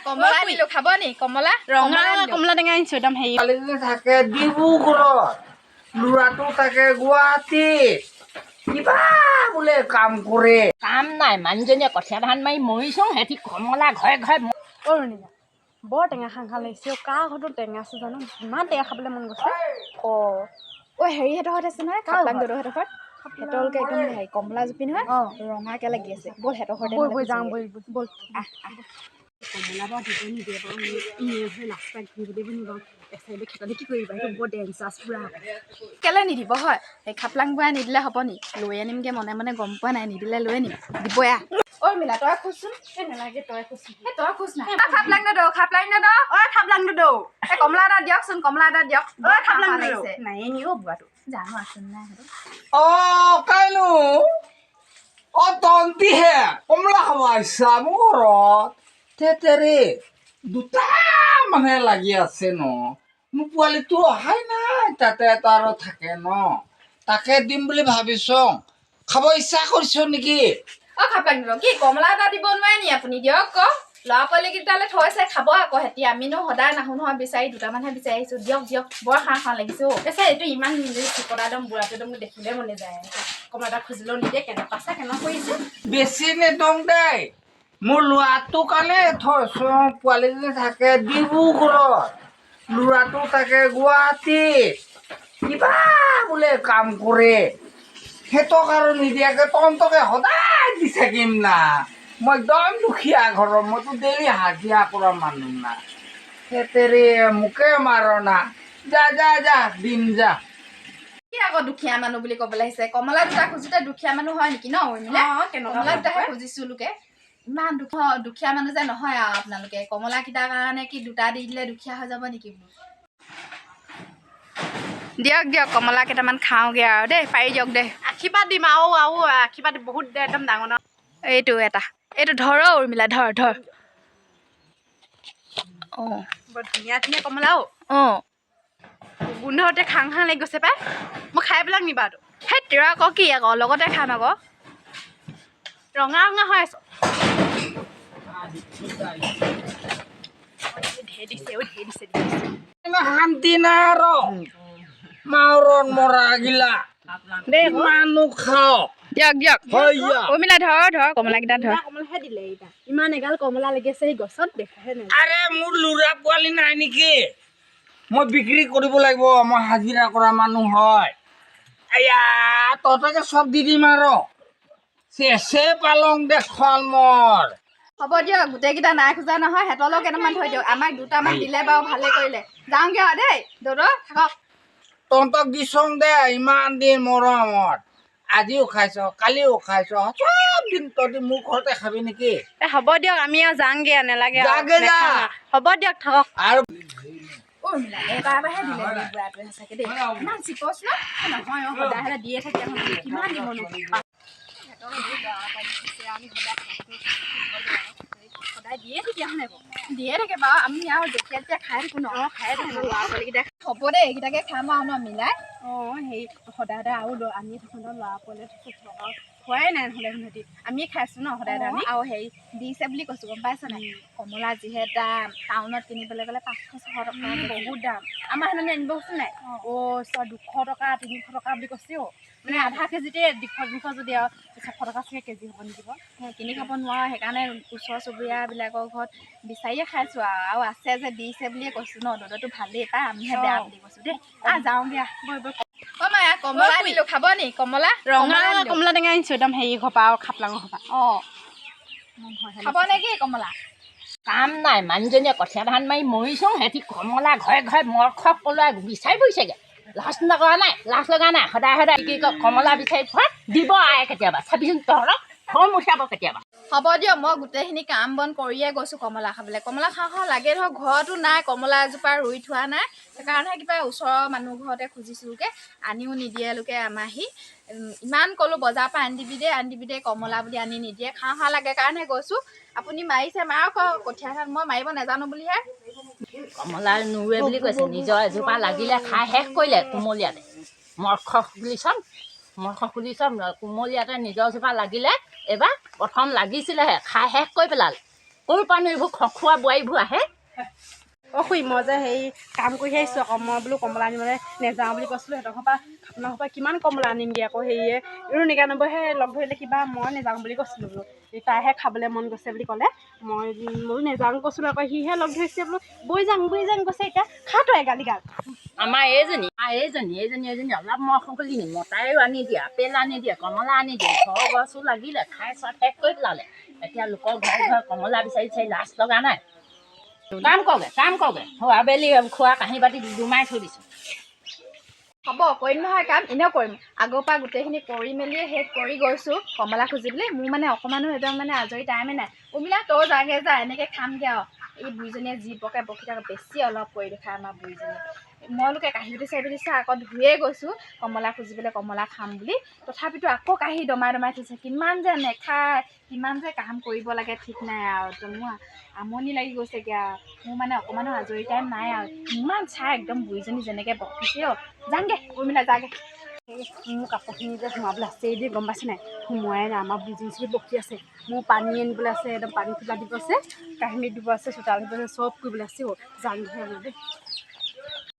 কমলা দিলো খাব নি কমলা ৰঙা কমলা টেঙা আনিছো একদম হেৰি ছোৱালীজনী থাকে ডিব্ৰুগড়ত ল'ৰাটো থাকে গুৱাহাটীত কিবা বোলে কাম কৰে কাম নাই মানুহজনীয়ে কঠীয়া ধান মাৰি মৰিছোঁ সিহঁতি কমলা ঘৰে ঘৰে ৰণিজা বৰ টেঙা খাং খাং লাগিছে কাৰ ঘৰতো টেঙা আছে জানো ইমান টেঙা খাবলৈ মন গৈছে হেৰিহঁতৰ ঘৰত আছে নহয় খাপলাং দদহঁতৰ ঘৰত সিহঁতলোকে একদম হেৰি কমলা জুপি নহয় ৰঙাকে লাগি আছে ব'ল সিহঁতৰ ঘৰতে বৈ যাওঁ বল আহ কমলা বাৰু দিব নিদিয়ে বাৰু লাষ্টত ঘূৰিব দিব নি বাৰু এচাইডে খেতালি কি কৰিবা সেইটো বৰ ডেঞ্জাছ পুৰা কেলে নিদিব হয় এই খাপলাং বৰা নিদিলে হ'ব নি লৈ আনিমগে মনে মনে গম পোৱা নাই নিদিলে লৈ আনিম দিবই ঐ মিলা তই খোজচোন নালাগে তই খোজ তই খোজ নাই খাপলাং দদ খাপলাং দৌ এই কমলা এটা দিয়কচোন কমলা এটা দিয়ক খাপলাং দৌ লাগিছে নাই নিও বুঢ়াটো জানো আছে নাই কাইনো তন্তিহে কমলা খাব আহিছা মোৰ ঘৰত তেতেৰে দুটা মানে লাগি আছে ন মোৰ পোৱালিটো অহাই নাই তাতে এটা আৰু থাকে ন তাকে দিম বুলি ভাবিছ খাব ইচ্ছা কৰিছ নেকি খাপলাং দদ কি কমলা এটা দিব নোৱাৰে নি আপুনি দিয়ক আকৌ ল'ৰা পোৱালীকেইটালৈ থৈছে খাব আকৌ সিহঁতি আমিনো সদায় নাহো নহয় বিচাৰি দুটামানহে বিচাৰি আহিছোঁ দিয়ক বৰ খাওঁ খাওঁ লাগিছে কৈছে এইটো ইমান চিকটা একদম বুঢ়াটো একদম দেখিলে মনে যায় কমলা এটা খুজিলেও নিদিয়ে কেনেকুৱা কৰিছে বেছি নিদং দেই মোৰ ল'ৰাটো কাৰণে থৈছ পোৱালিজনী থাকে ডিব্ৰুগড়ত ল'ৰাটো থাকে গুৱাহাটীত কিবা বোলে কাম কৰে সিহঁতক আৰু নিদিয়াকে তহঁতকে সদায় দি থাকিম না মই একদম দুখীয়া ঘৰৰ মইতো ডেইলি হাজিৰা কৰা মানুহ না সেতেৰে মোকে মাৰ না যা দিম যা কি আকৌ দুখীয়া মানুহ বুলি ক'বলৈ আহিছে কমলা দুটা খুজোতে দুখীয়া মানুহ হয় নেকি ন কমলা দুটাহে খুজিছো লোকে ইমান দুখীয়া মানুহ যে নহয় আৰু আপোনালোকে কমলা কেইটাৰ কাৰণে কি দুটা দি দিলে দুখীয়া হৈ যাব নেকি দিয়ক কমলা কেইটামান খাওঁগে আৰু দেই পাৰি দিয়ক দে আশীৰ্বাদ দিম আৰু আশীৰ্বাদ বহুত একদম ডাঙৰ এইটো ধৰ উৰ্মিলা ধৰ বৰ ধুনীয়া কমলা গোন্ধতে খাং লাগি গৈছে পাই মই খাই পেলাক নিবা সেই তেৰা আকৌ কি আকৌ লগতে খাম আকৌ ৰঙা হৈ আছে শান্তি নাই আৰু মাউৰত মৰা গিলা মানুহ খাওঁ দিয়ক উৰ্মিলা ধৰ কমলা কেইটা ধৰ কমলাহে দিলে এইটা ইমান এগাল কমলা লাগি আছে সেই গছত দেখাহে নাই আৰে মোৰ ল'ৰা পোৱালি নাই নেকি মই বিক্ৰী কৰিব লাগিব মই হাজিৰা কৰা মানুহ হয় এয়া তহঁতকে চব দি দিম আৰু চেচে পালং দেখুৱাল মোৰ হ'ব দিয়ক গোটেইকেইটা নাই খোজা নহয় সিহঁতলৈও কেইটামান থৈ দিয়ক আমাক দুটামান দিলে বাৰু ভালে কৰিলে যাওঁগে আৰু দেই দদ থাকক তহঁতক দিছোং দে ইমান দিন মৰমত আজিও খাইছ কালিও খাইছ চব দিন তহঁতি মোৰ ঘৰতে খাবি নেকি হ'ব দিয়ক আমি আৰু যাংগে নেলাগে যা হ'ব দিয়ক থাকক আৰু এবাৰহে দিলে বুঢ়াটোৱে সঁচাকে দেই ইমান চিপচ নহয় সদায় দিয়ে থাকে কিমান দিবনো সদায় দিয়ে থাকে বাৰু আমি আৰু যেতিয়া খাই থাকো ন খাই থাকো ল'ৰা ছোৱালীকেইটা হ'ব দেই এইকেইটাকে খাম আৰু ন মিলাই হেৰি সদায় আৰু আনি থাকোঁ ল'ৰা পোৱালি খোৱাই নাই নহ'লে সিহঁতি আমি খাইছোঁ ন সদায় আনি আৰু হেৰি দিছে বুলি কৈছোঁ গম পাইছ নাই কমলা যিহে দাম টাউনত কিনিবলৈ গ'লে 500-600 টকা বহুত দাম আমাৰ সেইদিনা আনিব কৈছে নাই 200 টকা 300 টকা বুলি কৈছে মানে আধা কেজিতে 200 যদি আৰু 600 টকা চাগে কেজি হ'ব নিদিব কিনি খাব নোৱাৰো সেইকাৰণে ওচৰ চুবুৰীয়াবিলাকৰ ঘৰত বিচাৰিয়ে খাইছোঁ আৰু আছে যে দিছে বুলিয়ে কৈছোঁ ন দদটো ভালেই পাই আমিহে বেয়া বুলি কৈছোঁ দেই যাওঁগে মায়া কমলা দিলো খাব নি কমলা ৰঙা কমলা টেঙা আনিছোঁ একদম হেৰি ঘৰপা আৰু খাপলাঙৰ ঘৰপা খাব নেকি কমলা কাম নাই মানুহজনীয়ে কঠীয়া ধান মাৰি মৰিছোঁ সিহঁতি কমলা ঘৰে ঘৰে মৰখক পলোৱাই বিচাৰি ফুৰিছেগৈ লাজ নকৰা নাই লাজ লগা নাই সদায় কি কমলা বিচাৰি ফুৰা দিব আয়ে কেতিয়াবা চাবিচোন তহঁতক ঘৰ মুচাব কেতিয়াবা হ'ব দিয়ক মই গোটেইখিনি কাম বন কৰিয়ে গৈছোঁ কমলা খাবলৈ কমলা খাওঁ লাগে ধৰক ঘৰতো নাই কমলা এজোপা ৰুই থোৱা নাই সেইকাৰণে কিবা ওচৰৰ মানুহ ঘৰতে খুজিছোঁগৈ আনিও নিদিয়ে লোকে আমাহি ইমান ক'লোঁ বজাৰৰ পৰা আনি দিবি দে কমলা বুলি আনি নিদিয়ে খাওঁ লাগে কাৰণেহে গৈছোঁ আপুনি মাৰিছে মাৰক কঠীয়া ধান মই মাৰিব নাজানো বুলিহে কমলা নুৰুৱে বুলি কৈছে নিজৰ এজোপা লাগিলে খাই শেষ কৰিলে কুমলীয়াতে মৰ্খ খুলি চাম কুমলীয়াতে নিজৰ জোপা লাগিলে এইবাৰ প্ৰথম লাগিছিলেহে খাই শেষ কৰি পেলালে ক'ৰ পানো এইবোৰ খোৱা বোৱাৰীবোৰ আহে অ খুৰী মই যে হেৰি কাম কৰি আহিছোঁ আকৌ মই বোলো কমলা আনিবলৈ নেযাওঁ বুলি কৈছিলোঁ সিহঁতৰ পৰা আপোনাৰ পৰা কিমান কমলা আনিমগৈ আকৌ হেৰিয়ে এইটো নিকানবহে লগ ধৰিলে কিবা মই নেযাওঁ বুলি কৈছিলোঁ বোলো তাইহে খাবলৈ মন গৈছে বুলি ক'লে মই বোলো নেযাওঁ কৈছিলোঁ আকৌ সিহে লগ ধৰিছে বোলো বৈ যাং কৈছে এতিয়া খা তই গালি গাল আমাৰ এইজনী অলপ মই সকলি মতাইও আনি দিয়ে আপেল আনি দিয়ে কমলা আনি দিয়ে ঘৰৰ গছো লাগিলে খাই চোৱা শেষ কৰি পেলালে এতিয়া লোকৰ ঘৰে কমলা বিচাৰি লাজ লগা নাই কাম কৰগে আবেলি খোৱা কাঁহী বাতি দুমাই থৈ দিছোঁ হ'ব কৰিম নহয় কাম এনেও কৰিম আগৰ পৰা গোটেইখিনি কৰি মেলি শেষ কৰি গৈছোঁ কমলা খুজিবলৈ মোৰ মানে অকণমানো একদম মানে আজৰি টাইমে নাই উৰ্মিলা তই যাগে যা এনেকৈ খামগৈ আৰু এই বুঢ়ীজনীয়ে যি বকে বকি থাকে বেছি অলপ কৰি দেখায় আমাৰ বুঢ়ীজনীয়ে মইলোকে কাঁহী বাতি চাহি বাতি আকৌ ধুয়ে গৈছোঁ কমলা খুজিবলৈ কমলা খাম বুলি তথাপিতো আকৌ কাঁহী দমাই থৈছে কিমান যে নেখায় কিমান যে কাম কৰিব লাগে ঠিক নাই আৰু মোৰ আমনি লাগি গৈছেগৈ আৰু মোৰ মানে অকণমানো আজৰি টাইম নাই আৰু ইমান চাই একদম বুঢ়ীজনী যেনেকৈ বকিছে অ' যাংগে উৰ্মিলা যাগে মোৰ কাপোৰখিনি যে সোমাবলৈ আছে দেই গম পাইছে নাই সোমোৱাই নাই আমাৰ বুজি বকি আছে মোৰ পানী আনিবলৈ আছে একদম পানী তোলা দিব আছে কাহিনী দিব আছে চোতাল দিব আছে চব কৰিবলৈ আছে অ' যাংগে দেই